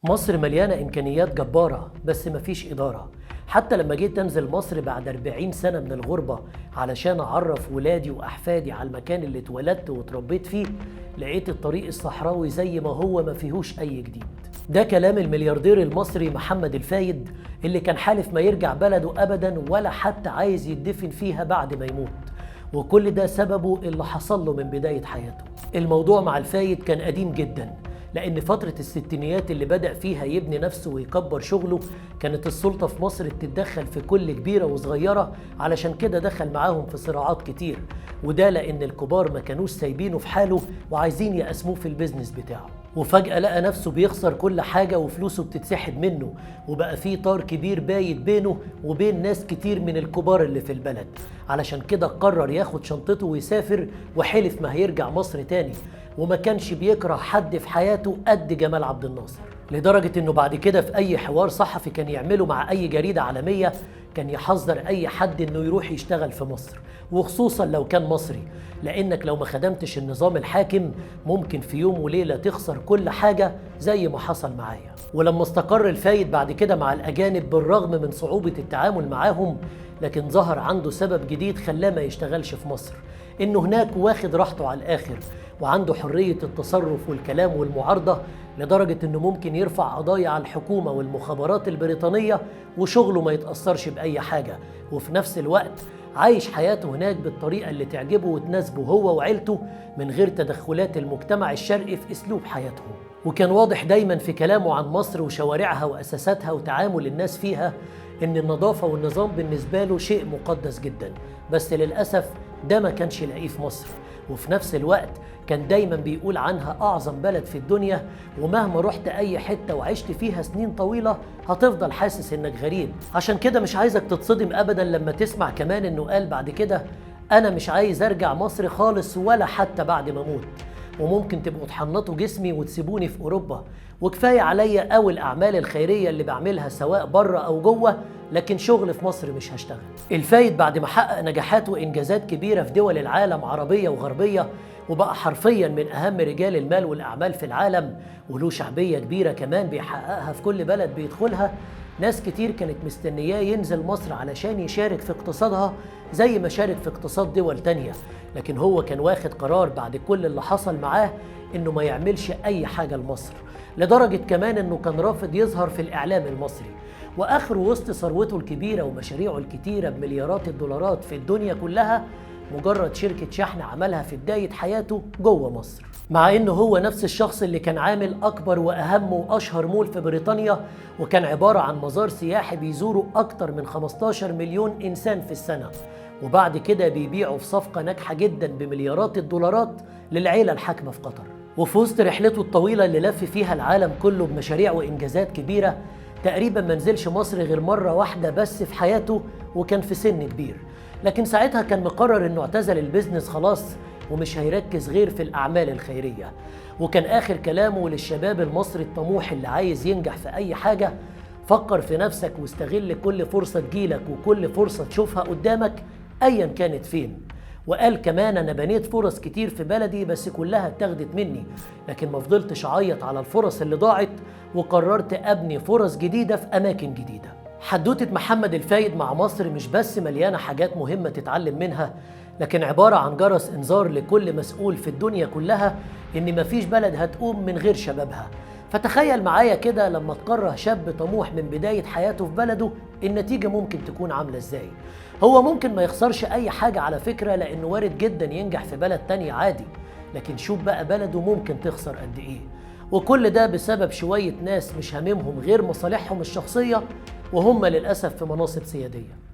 مصر مليانة إمكانيات جبارة بس مفيش إدارة. حتى لما جيت أنزل مصر بعد 40 سنة من الغربة علشان أعرف ولادي وأحفادي على المكان اللي اتولدت واتربيت فيه، لقيت الطريق الصحراوي زي ما هو ما فيهوش أي جديد. ده كلام الملياردير المصري محمد الفايد اللي كان حالف ما يرجع بلده أبدا ولا حتى عايز يدفن فيها بعد ما يموت، وكل ده سببه اللي حصل له من بداية حياته. الموضوع مع الفايد كان قديم جدا، لأن فترة الستينيات اللي بدأ فيها يبني نفسه ويكبر شغله كانت السلطة في مصر بتتدخل في كل كبيرة وصغيرة، علشان كده دخل معاهم في صراعات كتير، وده لأن الكبار ما كانوش سايبينه في حاله وعايزين يقسموه في البيزنس بتاعه. وفجأة لقى نفسه بيخسر كل حاجة وفلوسه بتتسحب منه، وبقى فيه طار كبير بايت بينه وبين ناس كتير من الكبار اللي في البلد. علشان كده قرر ياخد شنطته ويسافر، وحلف ما هيرجع مصر تاني، وما كانش بيكره حد في حياته قد جمال عبد الناصر، لدرجة انه بعد كده في اي حوار صحفي كان يعمله مع اي جريدة عالمية كان يحذر اي حد انه يروح يشتغل في مصر، وخصوصا لو كان مصري، لانك لو ما خدمتش النظام الحاكم ممكن في يوم وليلة تخسر كل حاجة زي ما حصل معايا. ولما استقر الفايد بعد كده مع الاجانب بالرغم من صعوبة التعامل معاهم، لكن ظهر عنده سبب جديد خلاه ما يشتغلش في مصر، انه هناك واخد راحته على الاخر وعنده حرية التصرف والكلام والمعارضة، لدرجة انه ممكن يرفع قضايا على الحكومة والمخابرات البريطانية وشغله ما يتأثرش بأي حاجة، وفي نفس الوقت عايش حياته هناك بالطريقة اللي تعجبه وتناسبه هو وعيلته من غير تدخلات المجتمع الشرقي في أسلوب حياتهم. وكان واضح دايما في كلامه عن مصر وشوارعها وأساساتها وتعامل الناس فيها إن النظافة والنظام بالنسبة له شيء مقدس جدا، بس للأسف ده ما كانش يلاقيه في مصر. وفي نفس الوقت كان دايما بيقول عنها أعظم بلد في الدنيا، ومهما رحت أي حتة وعشت فيها سنين طويلة هتفضل حاسس إنك غريب. عشان كده مش عايزك تتصدم أبدا لما تسمع كمان إنه قال بعد كده: أنا مش عايز أرجع مصر خالص ولا حتى بعد ما أموت، وممكن تبقوا تحنطوا جسمي وتسيبوني في أوروبا، وكفاية عليا أوي الأعمال الخيرية اللي بعملها سواء بره أو جوه، لكن شغل في مصر مش هشتغل. الفايد بعد ما حقق نجاحات وإنجازات كبيرة في دول العالم عربية وغربية، وبقى حرفيا من أهم رجال المال والأعمال في العالم، وله شعبية كبيرة كمان بيحققها في كل بلد بيدخلها. ناس كتير كانت مستنياه ينزل مصر علشان يشارك في اقتصادها زي ما شارك في اقتصاد دول تانية، لكن هو كان واخد قرار بعد كل اللي حصل معاه إنه ما يعملش أي حاجة لمصر، لدرجة كمان إنه كان رافض يظهر في الإعلام المصري. وآخره وسط ثروته الكبيرة ومشاريعه الكتيرة بمليارات الدولارات في الدنيا كلها مجرد شركة شحن عملها في بداية حياته جوه مصر، مع إنه هو نفس الشخص اللي كان عامل أكبر وأهم وأشهر مول في بريطانيا، وكان عبارة عن مزار سياحي بيزوره أكتر من 15 مليون إنسان في السنة، وبعد كده بيبيعوا في صفقة ناجحة جدا بمليارات الدولارات للعيلة الحاكمة في قطر. وفي وسط رحلته الطويلة اللي لف فيها العالم كله بمشاريع وإنجازات كبيرة، تقريبا ما نزلش مصر غير مرة واحدة بس في حياته، وكان في سن كبير، لكن ساعتها كان مقرر انه اعتزل البيزنس خلاص ومش هيركز غير في الأعمال الخيرية. وكان آخر كلامه للشباب المصري الطموح اللي عايز ينجح في أي حاجة: فكر في نفسك واستغل كل فرصة تجيلك وكل فرصة تشوفها قدامك أيا كانت فين. وقال كمان: أنا بنيت فرص كتير في بلدي بس كلها اتاخدت مني، لكن ما فضلتش أعيط على الفرص اللي ضاعت، وقررت أبني فرص جديدة في أماكن جديدة. حدوتة محمد الفايد مع مصر مش بس مليانة حاجات مهمة تتعلم منها، لكن عبارة عن جرس إنذار لكل مسؤول في الدنيا كلها إن مفيش بلد هتقوم من غير شبابها. فتخيل معايا كده لما تكره شاب طموح من بداية حياته في بلده، النتيجة ممكن تكون عاملة إزاي؟ هو ممكن ما يخسرش أي حاجة على فكرة، لأنه وارد جدا ينجح في بلد تاني عادي، لكن شوف بقى بلده ممكن تخسر قد إيه، وكل ده بسبب شوية ناس مش هاممهم غير مصالحهم الشخصية، وهم للأسف في مناصب سيادية.